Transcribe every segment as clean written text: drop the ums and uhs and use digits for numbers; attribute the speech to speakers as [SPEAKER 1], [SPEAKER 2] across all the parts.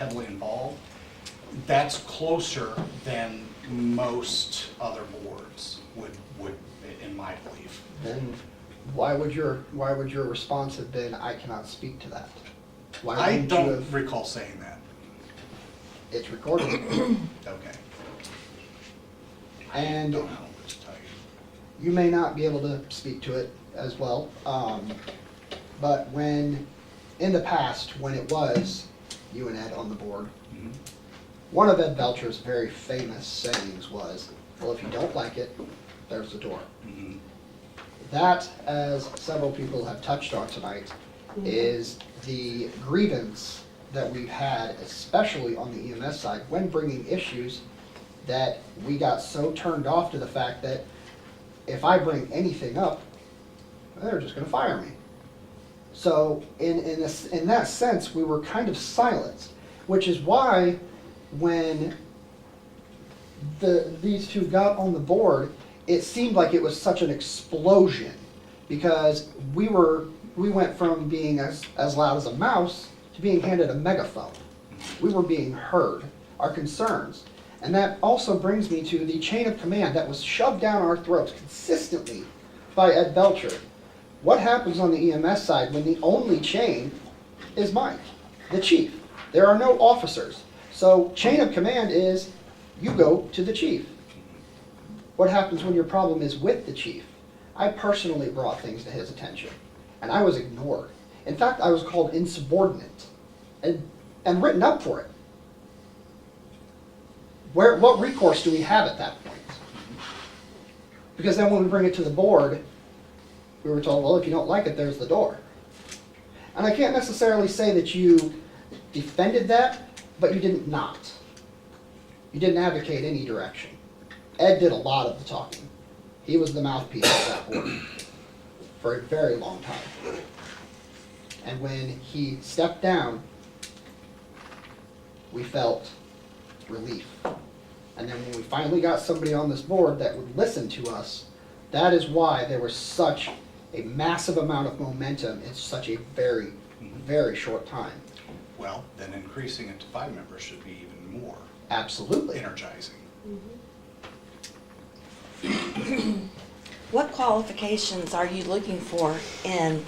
[SPEAKER 1] heavily involved, that's closer than most other boards would, in my belief.
[SPEAKER 2] Then why would your response have been, I cannot speak to that? Why
[SPEAKER 1] I
[SPEAKER 2] wouldn't you
[SPEAKER 1] don't
[SPEAKER 2] have,
[SPEAKER 1] recall saying that.
[SPEAKER 2] it's recorded.
[SPEAKER 1] Okay.
[SPEAKER 2] And
[SPEAKER 1] Don't know what to tell you.
[SPEAKER 2] you may not be able to speak to it as well, but when, in the past, when it was you and Ed on the board,
[SPEAKER 1] Mhm.
[SPEAKER 2] one of Ed Belcher's very famous sayings was, well, if you don't like it, there's the door.
[SPEAKER 1] Mhm.
[SPEAKER 2] That, as several people have touched on tonight, is the grievance that we've had, especially on the EMS side, when bringing issues, that we got so turned off to the fact that if I bring anything up, they're just gonna fire me. So in that sense, we were kind of silenced, which is why when these two got on the board, it seemed like it was such an explosion, because we went from being as loud as a mouse to being handed a megaphone. We were being heard, our concerns. And that also brings me to the chain of command that was shoved down our throats consistently by Ed Belcher. What happens on the EMS side when the only chain is Mike, the chief? There are no officers. So chain of command is, you go to the chief. What happens when your problem is with the chief? I personally brought things to his attention, and I was ignored. In fact, I was called insubordinate and written up for it. What recourse do we have at that point? Because then when we bring it to the board, we were told, well, if you don't like it, there's the door. And I can't necessarily say that you defended that, but you didn't not. You didn't advocate any direction. Ed did a lot of the talking. He was the mouthpiece of that board for a very long time. And when he stepped down, we felt relief. And then when we finally got somebody on this board that would listen to us, that is why there was such a massive amount of momentum in such a very, very short time.
[SPEAKER 1] Well, then increasing it to 5 members should be even more
[SPEAKER 2] Absolutely.
[SPEAKER 1] energizing.
[SPEAKER 3] What qualifications are you looking for in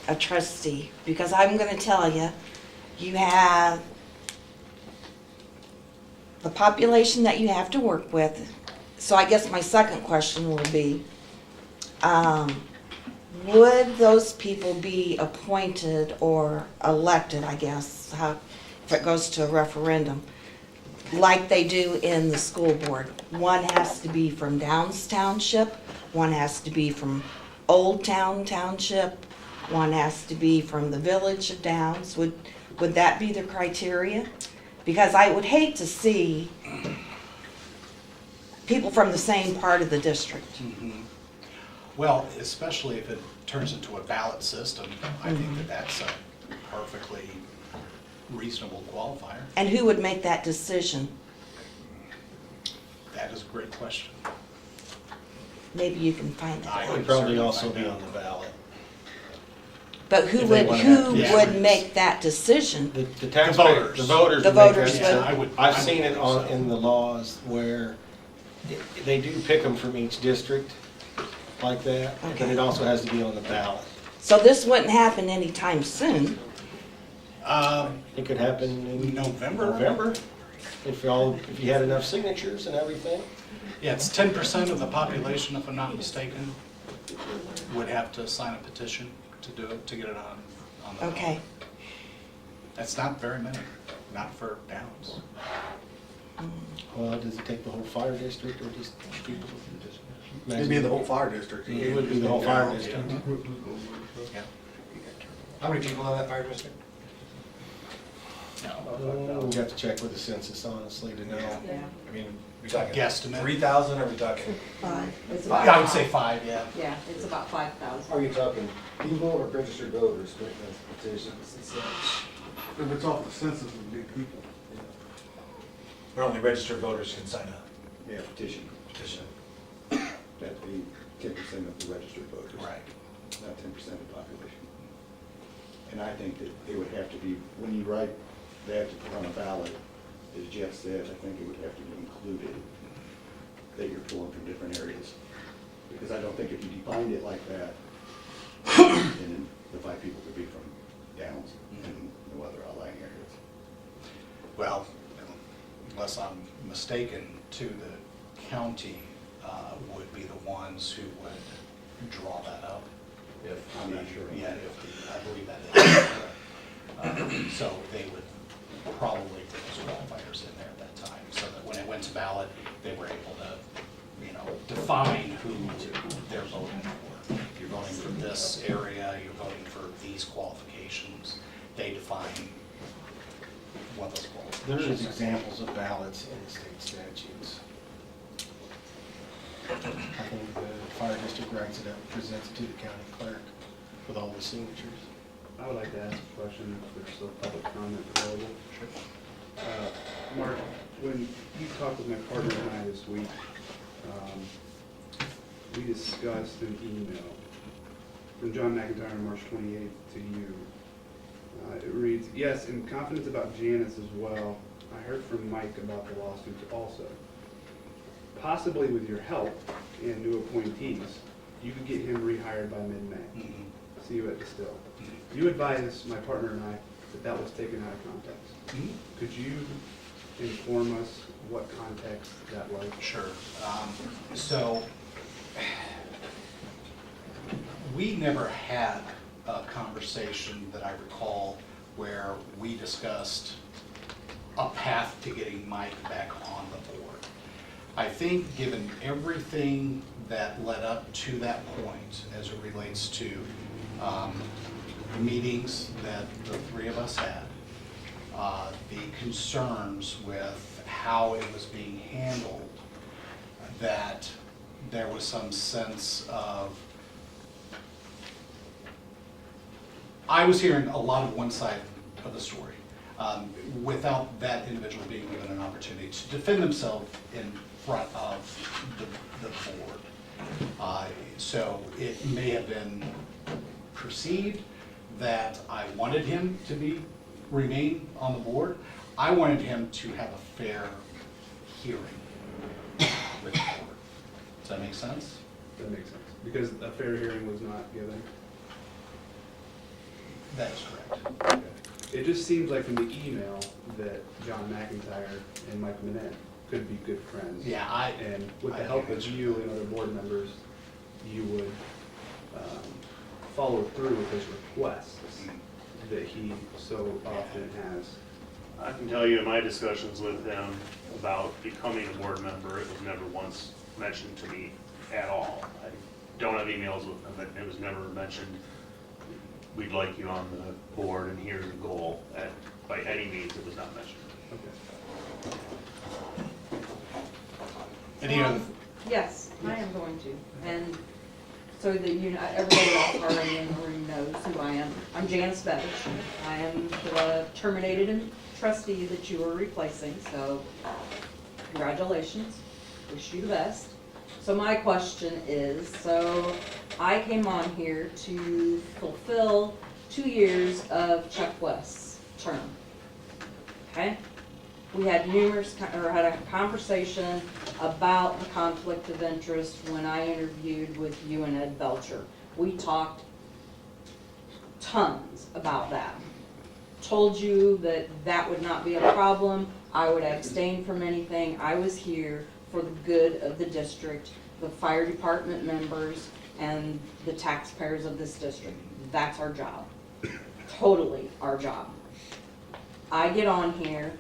[SPEAKER 3] a trustee? Because I'm going to tell you, you have the population that you have to work with. So I guess my second question will be, would those people be appointed or elected, I guess, if it goes to a referendum, like they do in the school board? One has to be from Downs Township, one has to be from Old Town Township, one has to be from the village of Downs. Would that be the criteria? Because I would hate to see people from the same part of the district.
[SPEAKER 1] Well, especially if it turns into a ballot system, I think that that's a perfectly reasonable qualifier.
[SPEAKER 3] And who would make that decision?
[SPEAKER 1] That is a great question.
[SPEAKER 3] Maybe you can find that.
[SPEAKER 1] I
[SPEAKER 4] It
[SPEAKER 1] would
[SPEAKER 4] would probably
[SPEAKER 1] certainly
[SPEAKER 4] also
[SPEAKER 1] find
[SPEAKER 4] be
[SPEAKER 1] out.
[SPEAKER 4] on the ballot.
[SPEAKER 3] But who
[SPEAKER 4] If they
[SPEAKER 3] would,
[SPEAKER 4] wanna
[SPEAKER 3] who
[SPEAKER 4] have
[SPEAKER 1] districts.
[SPEAKER 3] would make that decision?
[SPEAKER 4] The taxpayers,
[SPEAKER 1] voters.
[SPEAKER 4] the voters
[SPEAKER 3] The
[SPEAKER 4] would make
[SPEAKER 3] voters
[SPEAKER 4] that
[SPEAKER 3] would.
[SPEAKER 4] decision.
[SPEAKER 1] I would-
[SPEAKER 4] I've
[SPEAKER 1] I
[SPEAKER 4] seen
[SPEAKER 1] would
[SPEAKER 4] it
[SPEAKER 1] think
[SPEAKER 4] on,
[SPEAKER 1] so.
[SPEAKER 4] in the laws where they do pick them from each district like that, but
[SPEAKER 3] Okay.
[SPEAKER 4] it also has to be on the ballot.
[SPEAKER 3] So this wouldn't happen anytime soon.
[SPEAKER 4] It could happen in
[SPEAKER 1] November?
[SPEAKER 4] November, if you had enough signatures and everything.
[SPEAKER 1] Yeah, it's 10% of the population, if I'm not mistaken, would have to sign a petition to do it, to get it on the ballot.
[SPEAKER 3] Okay.
[SPEAKER 1] That's not very many, not for Downs.
[SPEAKER 4] Well, does it take the whole fire district or just people?
[SPEAKER 5] It'd be the whole fire district.
[SPEAKER 4] It would be the whole fire
[SPEAKER 5] Yeah.
[SPEAKER 4] district.
[SPEAKER 1] Yeah.
[SPEAKER 5] How many people in that fire district?
[SPEAKER 4] Oh, we'd have to check with the census, honestly, to know.
[SPEAKER 6] Yeah.
[SPEAKER 5] I mean, we talking
[SPEAKER 1] Guesstimate.
[SPEAKER 5] 3,000, or are we talking?
[SPEAKER 6] It's
[SPEAKER 1] Yeah, I
[SPEAKER 6] about
[SPEAKER 1] would say
[SPEAKER 6] 5.
[SPEAKER 1] 5, yeah.
[SPEAKER 6] Yeah, it's about 5,000.
[SPEAKER 7] Are you talking people or registered voters with those petitions?
[SPEAKER 8] If it's off the census, it'd be people.
[SPEAKER 5] Where only registered voters can sign up.
[SPEAKER 7] Yeah, petition.
[SPEAKER 5] Petition.
[SPEAKER 7] That'd be 10% of the registered voters.
[SPEAKER 1] Right.
[SPEAKER 7] Not 10% of the population. And I think that it would have to be, when you write
[SPEAKER 9] they have to put on a ballot, as Jeff said, I think it would have to be included that you're pulling from different areas. Because I don't think if you defined it like that, then the 5 people could be from Downs and no other outlying areas.
[SPEAKER 1] Well, unless I'm mistaken, too, the county would be the ones who would draw that up. If
[SPEAKER 9] I'm not sure.
[SPEAKER 1] Yeah, I believe that is. So they would probably put those qualifiers in there at that time, so that when it went to ballot, they were able to, define who they're voting for. If you're voting for this area, you're voting for these qualifications. They define what those
[SPEAKER 4] There
[SPEAKER 1] qualifications
[SPEAKER 4] is
[SPEAKER 1] are.
[SPEAKER 4] examples of ballots in state statutes. I think the fire district writes it up, presents it to the county clerk with all the signatures.
[SPEAKER 8] I would like to ask a question if there's still public comment available. Mark, when you talked with my partner and I this week, we discussed an email from John McIntyre on March 28th to you. It reads, yes, in confidence about Janice as well, I heard from Mike about the lawsuits also. Possibly with your help and new appointees, you could get him rehired by mid-May.
[SPEAKER 1] Mhm.
[SPEAKER 8] See you at Distill. You advised my partner and I that that was taken out of context.
[SPEAKER 1] Mhm.
[SPEAKER 8] Could you inform us what context that was?
[SPEAKER 1] Sure. So we never had a conversation that I recall where we discussed a path to getting Mike back on the board. I think given everything that led up to that point as it relates to the meetings that the 3 of us had, the concerns with how it was being handled, that there was some sense of, I was hearing a lot of one side of the story, without that individual being given an opportunity to defend themselves in front of the board. So it may have been perceived that I wanted him to remain on the board. I wanted him to have a fair hearing with the board. Does that make sense?
[SPEAKER 8] That makes sense. Because a fair hearing was not given.
[SPEAKER 1] That is correct.
[SPEAKER 8] It just seems like from the email that John McIntyre and Mike Manette could be good friends.
[SPEAKER 1] Yeah,
[SPEAKER 8] And with the
[SPEAKER 1] I
[SPEAKER 8] help
[SPEAKER 1] think
[SPEAKER 8] of
[SPEAKER 1] that's
[SPEAKER 8] you and other board members, you would follow through with his requests that he so often has.
[SPEAKER 10] I can tell you in my discussions with him about becoming a board member, it was never once mentioned to me at all. I don't have emails with him, but it was never mentioned, we'd like you on the board and here's the goal. By any means, it was not mentioned.
[SPEAKER 8] Okay.
[SPEAKER 1] Any other,
[SPEAKER 6] Yes, I am going to. And so that everybody else already in the room knows who I am. I'm Janice Bevish. I am the terminated trustee that you were replacing, so congratulations. Wish you the best. So my question is, so I came on here to fulfill 2 years of Chuck West's term. Okay? We had had a conversation about the conflict of interest when I interviewed with you and Ed Belcher. We talked tons about that. Told you that that would not be a problem. I would abstain from anything. I was here for the good of the district, the fire department members, and the taxpayers of this district. That's our job. Totally our job. I get on here,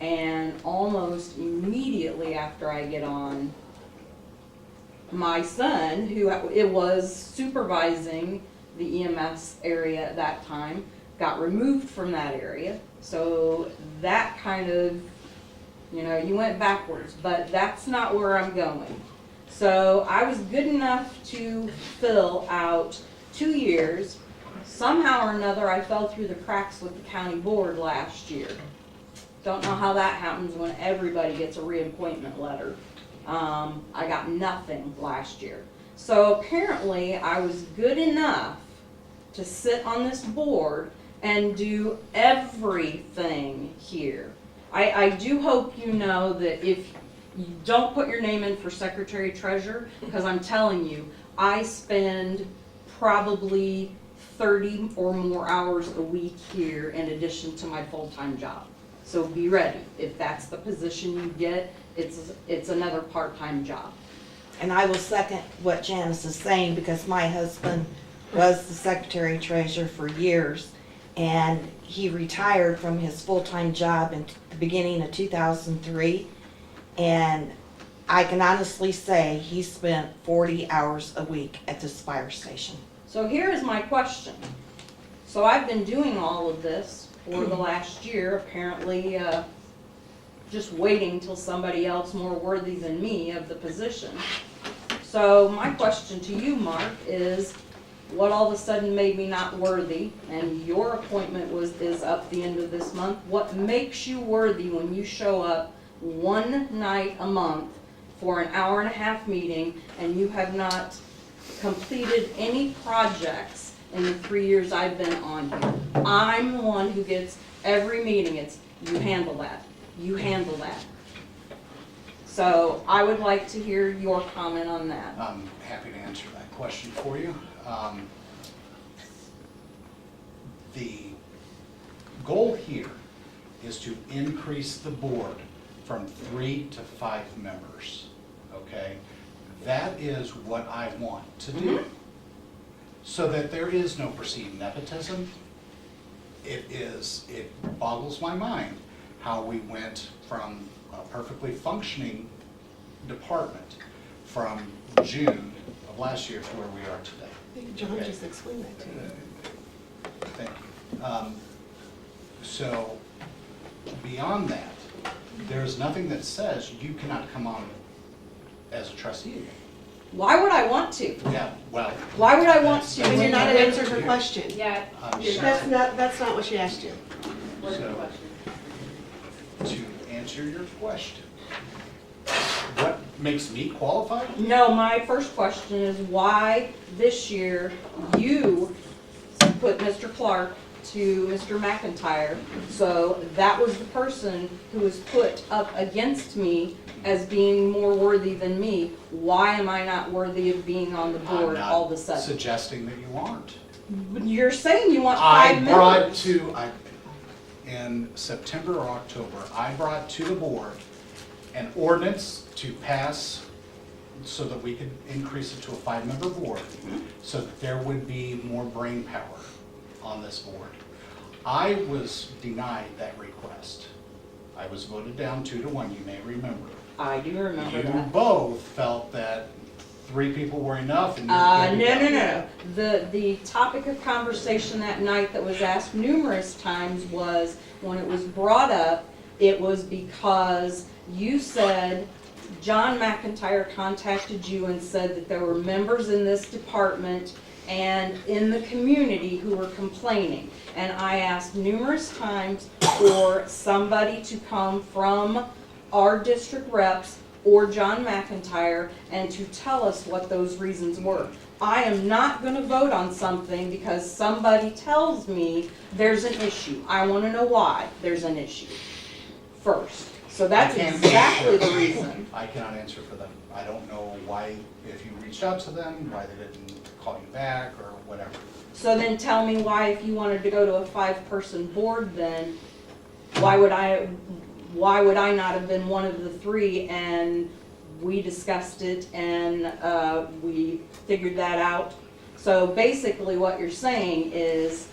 [SPEAKER 6] and almost immediately after I get on, my son, who it was supervising the EMS area at that time, got removed from that area. So that kind of, you went backwards, but that's not where I'm going. So I was good enough to fill out 2 years. Somehow or another, I fell through the cracks with the county board last year. Don't know how that happens when everybody gets a reappointment letter. I got nothing last year. So apparently I was good enough to sit on this board and do everything here. I do hope you know that if you don't put your name in for secretary treasurer, because I'm telling you, I spend probably 30 or more hours a week here in addition to my full-time job. So be ready. If that's the position you get, it's another part-time job.
[SPEAKER 3] And I will second what Janice is saying, because my husband was the secretary treasurer for years, and he retired from his full-time job in the beginning of 2003. And I can honestly say he spent 40 hours a week at this fire station.
[SPEAKER 6] So here is my question. So I've been doing all of this for the last year, apparently just waiting till somebody else more worthy than me of the position. So my question to you, Mark, is what all of a sudden made me not worthy, and your appointment is up the end of this month. What makes you worthy when you show up one night a month for an hour-and-a-half meeting and you have not completed any projects in the 3 years I've been on here? I'm the one who gets every meeting. It's, you handle that, you handle that. So I would like to hear your comment on that.
[SPEAKER 1] I'm happy to answer that question for you. The goal here is to increase the board from 3 to 5 members, okay? That is what I want to do, so that there is no perceived nepotism. It boggles my mind how we went from a perfectly functioning department from June of last year to where we are today.
[SPEAKER 11] I think John just explained that to you.
[SPEAKER 1] Thank you. So beyond that, there's nothing that says you cannot come on as a trustee again.
[SPEAKER 6] Why would I want to?
[SPEAKER 1] Yeah, well.
[SPEAKER 6] Why would I want to?
[SPEAKER 11] Because you're not answering her question.
[SPEAKER 6] Yeah.
[SPEAKER 11] That's not what she asked you.
[SPEAKER 1] So, to answer your question, what makes me qualified?
[SPEAKER 6] No, my first question is why this year you put Mr. Clark to Mr. McIntyre. So that was the person who was put up against me as being more worthy than me. Why am I not worthy of being on the board all of a
[SPEAKER 1] I'm
[SPEAKER 6] sudden?
[SPEAKER 1] not suggesting that you aren't.
[SPEAKER 6] You're saying you want 5 members.
[SPEAKER 1] In September or October, I brought to the board an ordinance to pass so that we could increase it to a 5-member board, so that there would be more brain power on this board. I was denied that request. I was voted down 2-1, you may remember.
[SPEAKER 6] I do remember
[SPEAKER 1] You
[SPEAKER 6] that.
[SPEAKER 1] both felt that 3 people were enough and you
[SPEAKER 6] No. The topic of conversation that night that was asked numerous times was, when it was brought up, it was because you said John McIntyre contacted you and said that there were members in this department and in the community who were complaining. And I asked numerous times for somebody to come from our district reps or John McIntyre and to tell us what those reasons were. I am not going to vote on something because somebody tells me there's an issue. I want to know why there's an issue first. So that's exactly the reason.
[SPEAKER 1] I cannot answer for them. I don't know why, if you reached out to them, why they didn't call you back or whatever.
[SPEAKER 6] So then tell me why, if you wanted to go to a 5-person board, then why would I not have been one of the 3? And we discussed it and we figured that out. So basically what you're saying is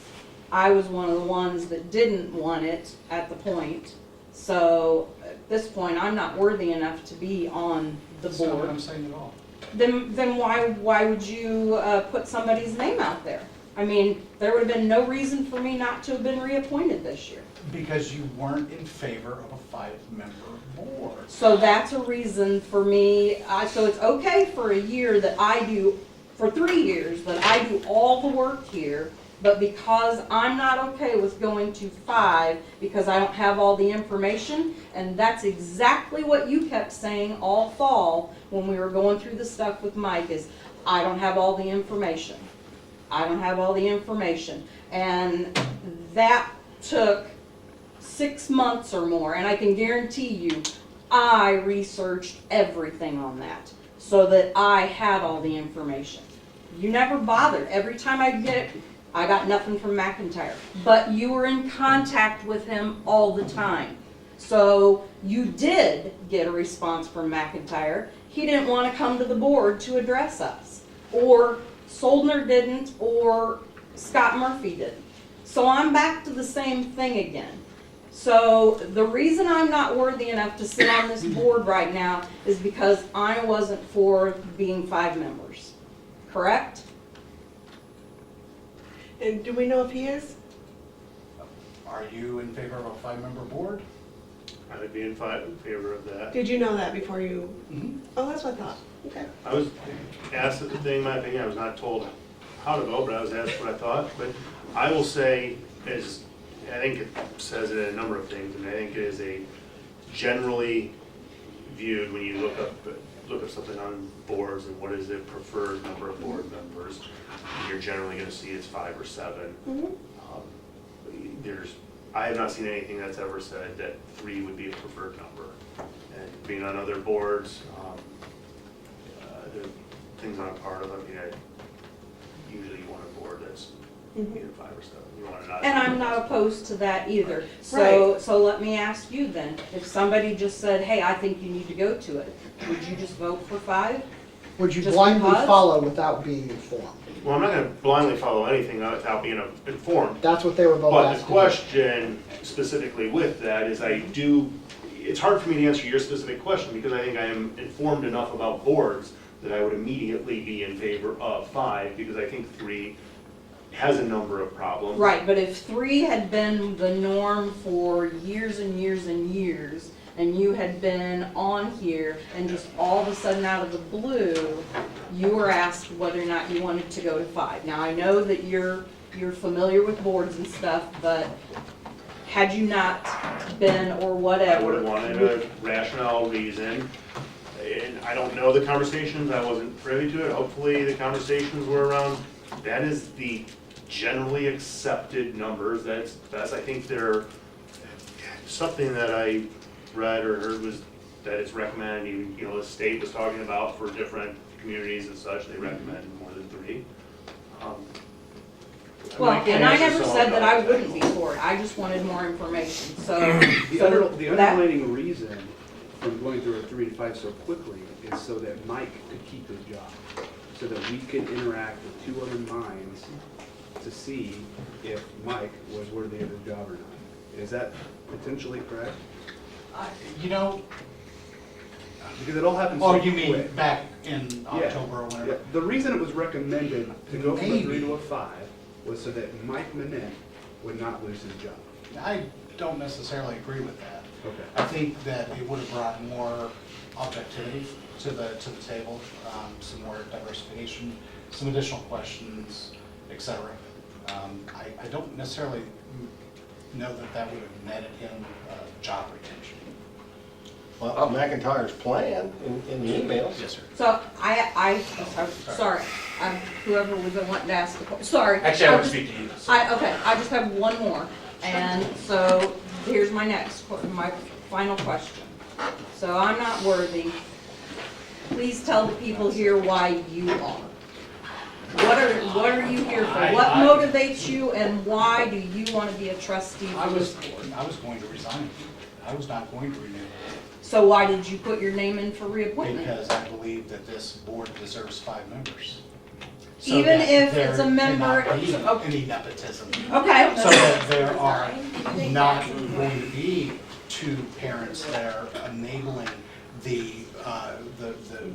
[SPEAKER 6] I was one of the ones that didn't want it at the point. So at this point, I'm not worthy enough to be on the
[SPEAKER 1] That's not what I'm
[SPEAKER 6] board.
[SPEAKER 1] saying at all.
[SPEAKER 6] Then why would you put somebody's name out there? I mean, there would have been no reason for me not to have been reappointed this year.
[SPEAKER 1] Because you weren't in favor of a 5-member board.
[SPEAKER 6] So that's a reason for me, so it's okay for a year that I do, for 3 years, that I do all the work here, but because I'm not okay with going to 5 because I don't have all the information, and that's exactly what you kept saying all fall when we were going through the stuff with Mike, is I don't have all the information. I don't have all the information. And that took 6 months or more, and I can guarantee you, I researched everything on that so that I had all the information. You never bothered. Every time I get it, I got nothing from McIntyre. But you were in contact with him all the time. So you did get a response from McIntyre. He didn't want to come to the board to address us. Or Soldner didn't, or Scott Murphy didn't. So I'm back to the same thing again. So the reason I'm not worthy enough to sit on this board right now is because I wasn't for being 5 members. Correct?
[SPEAKER 11] And do we know if he is?
[SPEAKER 1] Are you in favor of a 5-member board?
[SPEAKER 10] I would be in favor of that.
[SPEAKER 11] Did you know that before you?
[SPEAKER 1] Mhm.
[SPEAKER 11] Oh, that's what I thought. Okay.
[SPEAKER 10] I was asked at the thing, my opinion, I was not told how to vote, but I was asked what I thought. But I will say, as I think it says it in a number of things, and I think it is a generally viewed when you look up something on boards and what is the preferred number of board members, you're generally going to see it's 5 or 7. I have not seen anything that's ever said that 3 would be a preferred number. And being on other boards, the things I'm a part of, I mean, usually you want a board that's either 5 or 7. You want to not.
[SPEAKER 6] And I'm not opposed to that either. So let me ask you then, if somebody just said, hey, I think you need to go to it, would you just vote for 5?
[SPEAKER 2] Would you
[SPEAKER 6] Just
[SPEAKER 2] blindly
[SPEAKER 6] because?
[SPEAKER 2] follow without being informed?
[SPEAKER 10] Well, I'm not going to blindly follow anything without being informed.
[SPEAKER 2] That's what they were both
[SPEAKER 10] But the
[SPEAKER 2] asking.
[SPEAKER 10] question specifically with that is it's hard for me to answer your specific question because I think I am informed enough about boards that I would immediately be in favor of 5 because I think 3 has a number of problems.
[SPEAKER 6] Right, but if 3 had been the norm for years and years and years, and you had been on here, and just all of a sudden out of the blue, you were asked whether or not you wanted to go to 5. Now, I know that you're familiar with boards and stuff, but had you not been or whatever.
[SPEAKER 10] I would have wanted a rationale reason. And I don't know the conversations, I wasn't privy to it. Hopefully the conversations were around, that is the generally accepted numbers. That's I think they're, something that I read or heard was that it's recommended, the state was talking about for different communities and such, they recommend more than 3.
[SPEAKER 6] Well, and I never
[SPEAKER 10] Answer
[SPEAKER 6] said that I
[SPEAKER 10] some of
[SPEAKER 6] wouldn't be for it, I just wanted more information, so.
[SPEAKER 8] The
[SPEAKER 6] so that-
[SPEAKER 8] underlying reason from going through a 3 to 5 so quickly is so that Mike could keep his job, so that we could interact with 2 other minds to see if Mike was worthy of his job or not. Is that potentially correct? Because it all happened so
[SPEAKER 1] Oh,
[SPEAKER 8] quick.
[SPEAKER 1] you mean back in
[SPEAKER 8] Yeah.
[SPEAKER 1] October or
[SPEAKER 8] Yeah.
[SPEAKER 1] whenever?
[SPEAKER 8] The reason it was recommended to go from a
[SPEAKER 1] Maybe.
[SPEAKER 8] 3 to a 5 was so that Mike Manette would not lose his job.
[SPEAKER 1] I don't necessarily agree with that.
[SPEAKER 8] Okay.
[SPEAKER 1] I think that it would have brought more objectivity to the table, some more diversification, some additional questions, et cetera. I don't necessarily know that that would have netted him job retention.
[SPEAKER 4] Well, McIntyre's plan in the emails.
[SPEAKER 1] Yes, sir.
[SPEAKER 6] So I'm sorry, whoever was wanting to ask the question, sorry.
[SPEAKER 5] Actually, I want to
[SPEAKER 6] just-
[SPEAKER 5] speak to you.
[SPEAKER 6] Okay, I just have one more, and so here's my my final question. So I'm not worthy. Please tell the people here why you are. What are you here for? What motivates you, and why do you want to be a trustee
[SPEAKER 1] I
[SPEAKER 6] for
[SPEAKER 1] was
[SPEAKER 6] this board?
[SPEAKER 1] going to resign. I was not going to renew
[SPEAKER 6] So why did you put your name in for reappointment?
[SPEAKER 1] because I believe that this board deserves 5 members. So
[SPEAKER 6] Even
[SPEAKER 1] that
[SPEAKER 6] if
[SPEAKER 1] there
[SPEAKER 6] it's a member-
[SPEAKER 1] cannot be
[SPEAKER 6] okay.
[SPEAKER 1] any nepotism.
[SPEAKER 6] Okay.
[SPEAKER 1] So that there are not going to be 2 parents that are enabling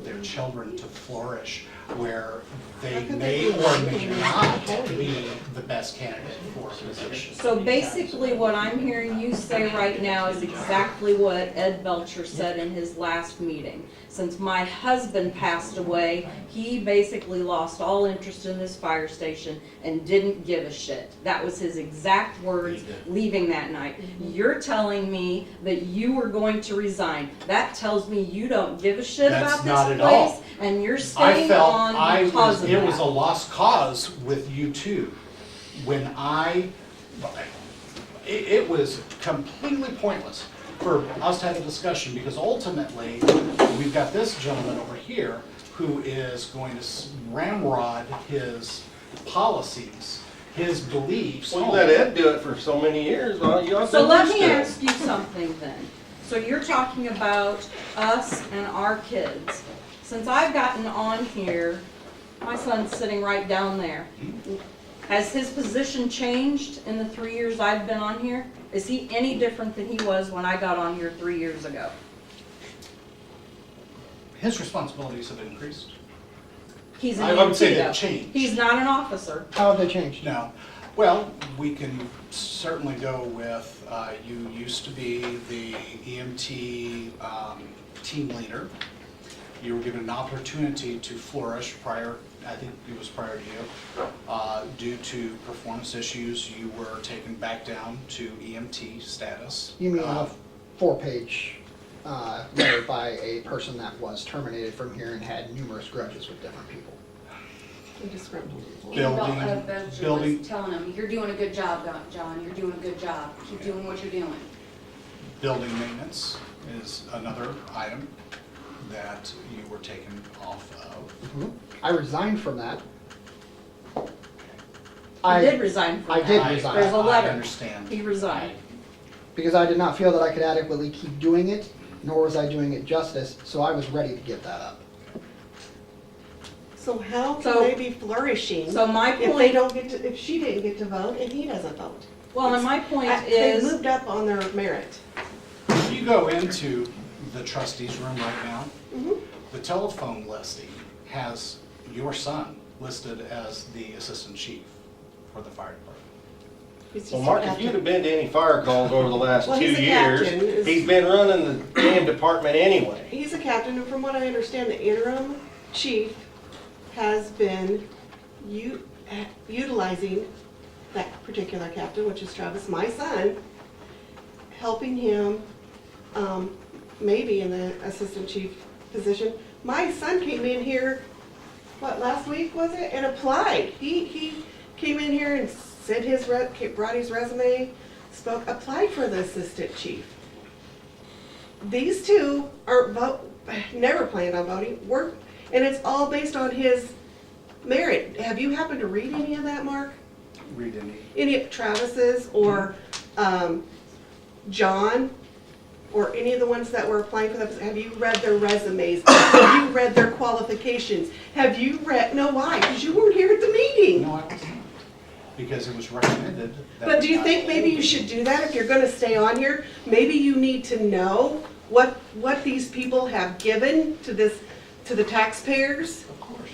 [SPEAKER 1] their children to flourish where they may or may not be the best candidate for a position.
[SPEAKER 6] So basically, what I'm hearing you say right now is exactly what Ed Belcher said in his last meeting. Since my husband passed away, he basically lost all interest in this fire station and didn't give a shit. That was his exact words leaving that night. You're telling me that you were going to resign. That tells me you don't give a shit
[SPEAKER 1] That's
[SPEAKER 6] about
[SPEAKER 1] not
[SPEAKER 6] this
[SPEAKER 1] at all.
[SPEAKER 6] place, and you're
[SPEAKER 1] I
[SPEAKER 6] staying
[SPEAKER 1] felt
[SPEAKER 6] on because of
[SPEAKER 1] it was a
[SPEAKER 6] that.
[SPEAKER 1] lost cause with you two. When it was completely pointless for us to have a discussion, because ultimately, we've got this gentleman over here who is going to ramrod his policies, his beliefs.
[SPEAKER 4] Well, you let Ed do it for so many years, well, you ought to
[SPEAKER 6] So let me
[SPEAKER 4] understand.
[SPEAKER 6] ask you something then. So you're talking about us and our kids. Since I've gotten on here, my son's sitting right down there. Has his position changed in the 3 years I've been on here? Is he any different than he was when I got on here 3 years ago?
[SPEAKER 1] His responsibilities have increased.
[SPEAKER 6] He's an
[SPEAKER 1] I would say
[SPEAKER 6] EMT
[SPEAKER 1] they've
[SPEAKER 6] though.
[SPEAKER 1] changed.
[SPEAKER 6] He's not an officer.
[SPEAKER 2] How have they changed?
[SPEAKER 1] No. Well, we can certainly go with, you used to be the EMT team leader. You were given an opportunity to flourish prior, I think it was prior to you. Due to performance issues, you were taken back down to EMT status.
[SPEAKER 2] You mean a 4-page letter by a person that was terminated from here and had numerous grudges with different people?
[SPEAKER 1] Building,
[SPEAKER 12] Telling him, you're doing a good job, John, you're doing a good job, keep doing what you're doing.
[SPEAKER 1] building maintenance is another item that you were taken off of.
[SPEAKER 2] I resigned from that.
[SPEAKER 6] He did resign from
[SPEAKER 2] I
[SPEAKER 6] that.
[SPEAKER 2] did resign.
[SPEAKER 6] There's a letter.
[SPEAKER 1] I understand.
[SPEAKER 6] He resigned.
[SPEAKER 2] Because I did not feel that I could adequately keep doing it, nor was I doing it justice, so I was ready to give that up.
[SPEAKER 11] So how
[SPEAKER 6] So-
[SPEAKER 11] can they be flourishing
[SPEAKER 6] So my
[SPEAKER 11] if they
[SPEAKER 6] point,
[SPEAKER 11] don't get to, if she didn't get to vote and he doesn't vote?
[SPEAKER 6] well, and my point
[SPEAKER 11] They
[SPEAKER 6] is,
[SPEAKER 11] moved up on their merit.
[SPEAKER 1] If you go into the trustees' room right now,
[SPEAKER 11] Mhm.
[SPEAKER 1] the telephone listing has your son listed as the assistant chief for the fire department.
[SPEAKER 11] He's just
[SPEAKER 4] Well,
[SPEAKER 11] a
[SPEAKER 4] Mark, if
[SPEAKER 11] captain.
[SPEAKER 4] you'd have been to any fire calls over the last
[SPEAKER 11] Well,
[SPEAKER 4] 2
[SPEAKER 11] he's a
[SPEAKER 4] years,
[SPEAKER 11] captain, is-
[SPEAKER 4] he's been running the damn department anyway.
[SPEAKER 11] He's a captain, and from what I understand, the interim chief has been utilizing that particular captain, which is Travis, my son, helping him, maybe in the assistant chief position. My son came in here, what, last week was it, and applied. He came in here and said brought his resume, applied for the assistant chief. These two never planned on voting, and it's all based on his merit. Have you happened to read any of that, Mark?
[SPEAKER 1] Read any.
[SPEAKER 11] Any of Travis's or John, or any of the ones that were applying for them? Have you read their resumes? Have you read their qualifications? Have you read, no, why? Because you weren't here at the meeting.
[SPEAKER 1] No, I wasn't. Because it was recommended that.
[SPEAKER 11] But do you
[SPEAKER 1] I-
[SPEAKER 11] think maybe you should do that if you're gonna stay on here? Maybe you need to know what these people have given to the taxpayers?
[SPEAKER 1] Of course.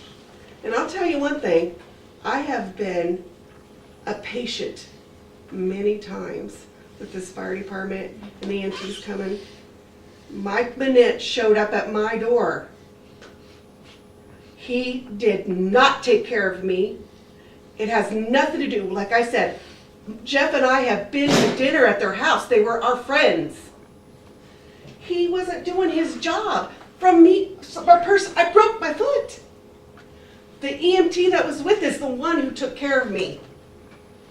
[SPEAKER 11] And I'll tell you one thing, I have been a patient many times with this fire department and the EMTs coming. Mike Bennett showed up at my door. He did not take care of me. It has nothing to do, like I said, Jeff and I have been to dinner at their house. They were our friends. He wasn't doing his job. From me, I broke my foot. The EMT that was with us, the one who took care of me.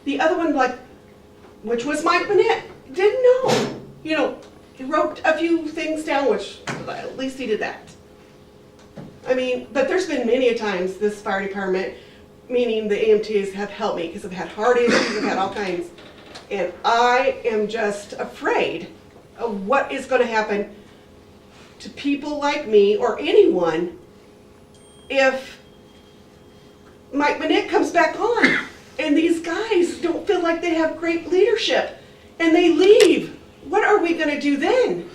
[SPEAKER 11] The other one, which was Mike Bennett, didn't know. You know, he wrote a few things down, which at least he did that. I mean, but there's been many a times this fire department, meaning the EMTs, have helped me because I've had heart issues, I've had all kinds. And I am just afraid of what is going to happen to people like me or anyone if Mike Bennett comes back on and these guys don't feel like they have great leadership and they leave. What are we going to do then?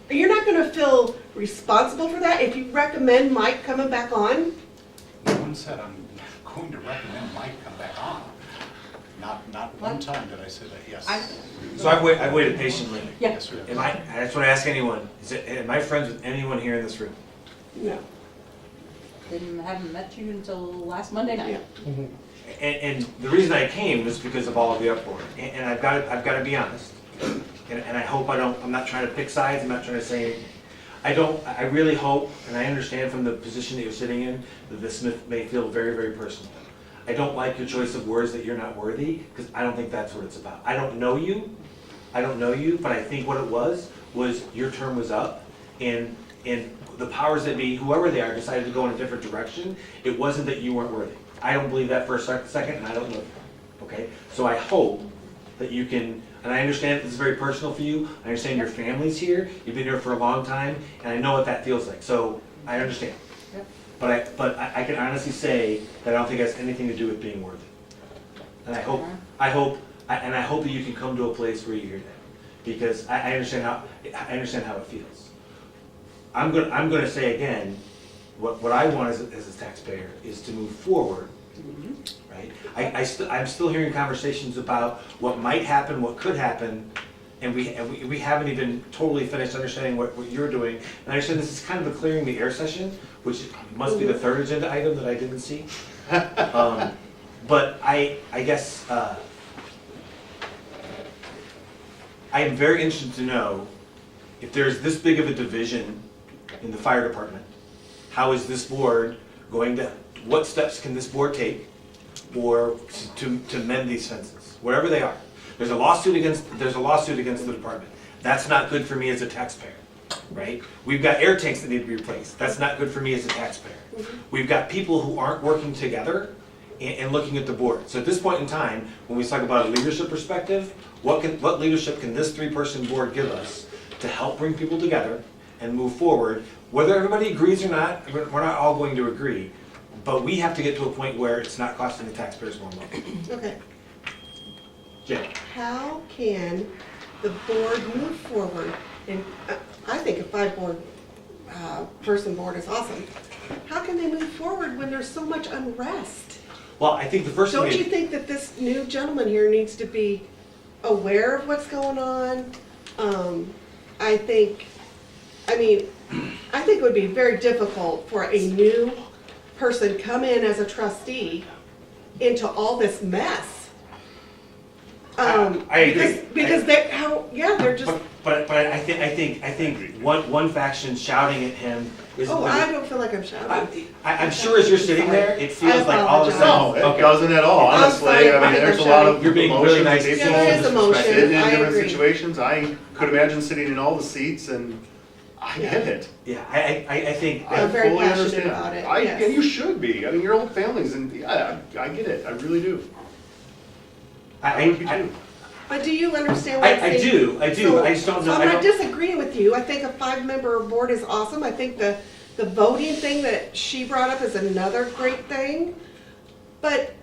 [SPEAKER 11] You're not going to feel responsible for that if you recommend Mike coming back on?
[SPEAKER 1] No one said I'm going to recommend Mike come back on. Not one time did I say that, yes.
[SPEAKER 5] So I've waited patiently.
[SPEAKER 6] yeah,
[SPEAKER 1] Yes, sir.
[SPEAKER 5] I just want to ask anyone, am I friends with anyone here in this room?
[SPEAKER 11] No.
[SPEAKER 6] haven't met you until last Monday night.
[SPEAKER 11] Yeah.
[SPEAKER 5] And the reason I came was because of all of the uproar. And I've got to be honest. And I hope I'm not trying to pick sides, I'm not trying to say, I really hope, and I understand from the position that you're sitting in, that this may feel very, very personal. I don't like your choice of words that you're not worthy, because I don't think that's what it's about. I don't know you, I don't know you, but I think what it was your term was up, and the powers that be, whoever they are, decided to go in a different direction. It wasn't that you weren't worthy. I don't believe that for a second, and I don't know you, okay? So I hope that you can, and I understand this is very personal for you, I understand your family's here, you've been here for a long time, and I know what that feels like, so I understand.
[SPEAKER 6] Yep.
[SPEAKER 5] But I can honestly say that I don't think it has anything to do with being worthy. And I hope that you can come to a place where you hear that, because I understand how it feels. I'm gonna say again, what I want as a taxpayer is to move forward, right? I'm still hearing conversations about what might happen, what could happen, and we haven't even totally finished understanding what you're doing. And I understand this is kind of a clearing the air session, which must be the third agenda item that I didn't see. But I guess, I am very interested to know if there's this big of a division in the fire department, how is this board going to, what steps can this board take or to mend these fences, wherever they are? There's a lawsuit against the department. That's not good for me as a taxpayer, right? We've got air tanks that need to be replaced. That's not good for me as a taxpayer. We've got people who aren't working together and looking at the board. So at this point in time, when we talk about a leadership perspective, what leadership can this three-person board give us to help bring people together and move forward? Whether everybody agrees or not, we're not all going to agree, but we have to get to a point where it's not costing the taxpayers more money.
[SPEAKER 11] Okay,
[SPEAKER 5] Jen?
[SPEAKER 11] how can the board move forward? And I think a person board is awesome. How can they move forward when there's so much unrest?
[SPEAKER 5] Well, I think the first thing.
[SPEAKER 11] Don't you think that this new gentleman here needs to be aware of what's going on? I think it would be very difficult for a new person come in as a trustee into all this mess.
[SPEAKER 5] I agree.
[SPEAKER 11] Because they're just,
[SPEAKER 5] But I think one faction shouting at him isn't.
[SPEAKER 11] oh, I don't feel like I'm shouting.
[SPEAKER 5] I'm sure as you're sitting there, it feels like all of a
[SPEAKER 11] apologize.
[SPEAKER 5] sudden.
[SPEAKER 7] No, it doesn't at all,
[SPEAKER 11] I'm
[SPEAKER 7] honestly.
[SPEAKER 11] sorry,
[SPEAKER 7] I mean, there's a lot of
[SPEAKER 5] You're being really
[SPEAKER 7] emotions,
[SPEAKER 5] nice.
[SPEAKER 7] people
[SPEAKER 11] Yeah, there is emotion.
[SPEAKER 7] in
[SPEAKER 11] I
[SPEAKER 7] different
[SPEAKER 11] agree.
[SPEAKER 7] situations. I could imagine sitting in all the seats and I get it.
[SPEAKER 5] Yeah, I think.
[SPEAKER 11] I'm very
[SPEAKER 7] fully
[SPEAKER 11] passionate
[SPEAKER 7] understand.
[SPEAKER 11] about it,
[SPEAKER 7] And
[SPEAKER 11] yes.
[SPEAKER 7] you should be. I mean, your own families and, yeah, I get it. I really do. I would be too.
[SPEAKER 11] But do you understand what I'm
[SPEAKER 5] I
[SPEAKER 11] saying?
[SPEAKER 5] do, I
[SPEAKER 11] So
[SPEAKER 5] just don't know.
[SPEAKER 11] I'm
[SPEAKER 5] I
[SPEAKER 11] not
[SPEAKER 5] don't-
[SPEAKER 11] disagreeing with you. I think a 5-member board is awesome. I think the voting thing that she brought up is another great thing. But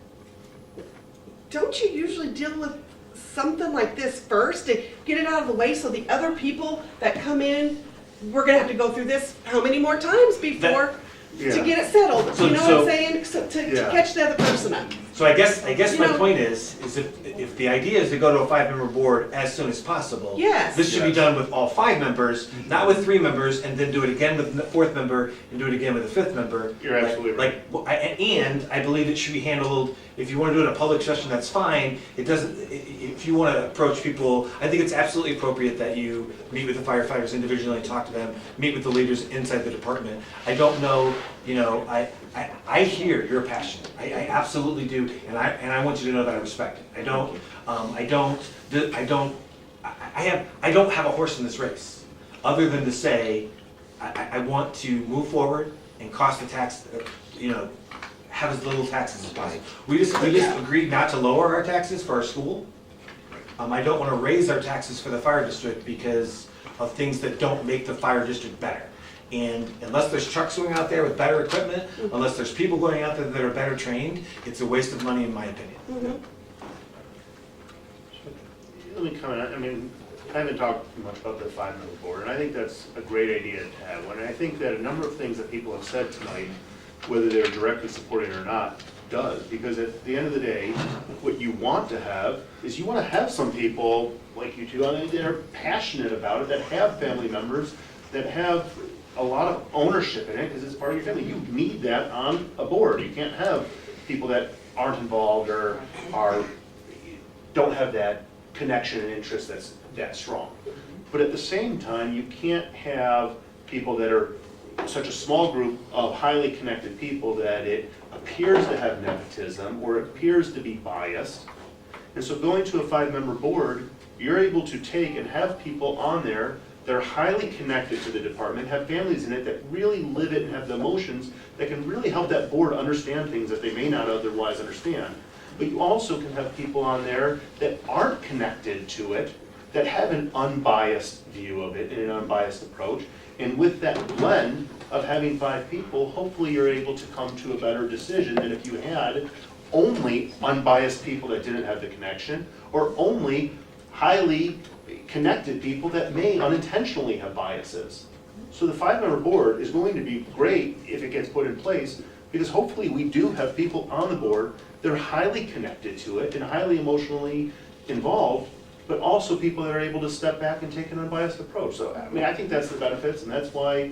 [SPEAKER 11] don't you usually deal with something like this first to get it out of the way so the other people that come in, we're gonna have to go through this how many more times before to
[SPEAKER 7] Yeah.
[SPEAKER 11] get it settled?
[SPEAKER 5] So-
[SPEAKER 11] You know what
[SPEAKER 5] so-
[SPEAKER 11] I'm saying? So to
[SPEAKER 7] Yeah.
[SPEAKER 11] catch the other person up.
[SPEAKER 5] So I guess
[SPEAKER 11] You
[SPEAKER 5] my
[SPEAKER 11] know-
[SPEAKER 5] point is if the idea is to go to a 5-member board as soon as possible.
[SPEAKER 11] Yes.
[SPEAKER 5] This should be
[SPEAKER 7] Yes.
[SPEAKER 5] done with all 5 members, not with 3 members, and then do it again with the 4th member, and do it again with the 5th member.
[SPEAKER 7] You're absolutely right.
[SPEAKER 5] And I believe it should be handled, if you wanna do it in a public session, that's fine. It doesn't, if you wanna approach people, I think it's absolutely appropriate that you meet with the firefighters individually, talk to them, meet with the leaders inside the department. I don't know, I hear your passion. I absolutely do, and I want you to know that I respect it. I don't have a horse in this race, other than to say, I want to move forward and cost the tax, have as little taxes as possible. We just agreed not to lower our taxes for our school. I don't wanna raise our taxes for the fire district because of things that don't make the fire district better. And unless there's trucks going out there with better equipment, unless there's people going out there that are better trained, it's a waste of money in my opinion.
[SPEAKER 10] Let me comment, I mean, I haven't talked much about the 5-member board, and I think that's a great idea to have. And I think that a number of things that people have said tonight, whether they're directly supporting it or not, does. Because at the end of the day, what you want to have is you want to have some people like you two, I mean, that are passionate about it, that have family members, that have a lot of ownership in it, because it's part of your family. You need that on a board. You can't have people that aren't involved or don't have that connection and interest that's that strong. But at the same time, you can't have people that are such a small group of highly connected people that it appears to have nepotism or it appears to be biased. And so going to a 5-member board you're able to take and have people on there that are highly connected to the department, have families in it that really live it and have the emotions that can really help that board understand things that they may not otherwise understand. But you also can have people on there that aren't connected to it, that have an unbiased view of it and an unbiased approach. And with that blend of having 5 people, hopefully you're able to come to a better decision than if you had only unbiased people that didn't have the connection, or only highly connected people that may unintentionally have biases. So the 5-member board is going to be great if it gets put in place, because hopefully we do have people on the board that are highly connected to it and highly emotionally involved, but also people that are able to step back and take an unbiased approach. So, I mean, I think that's the benefits, and that's why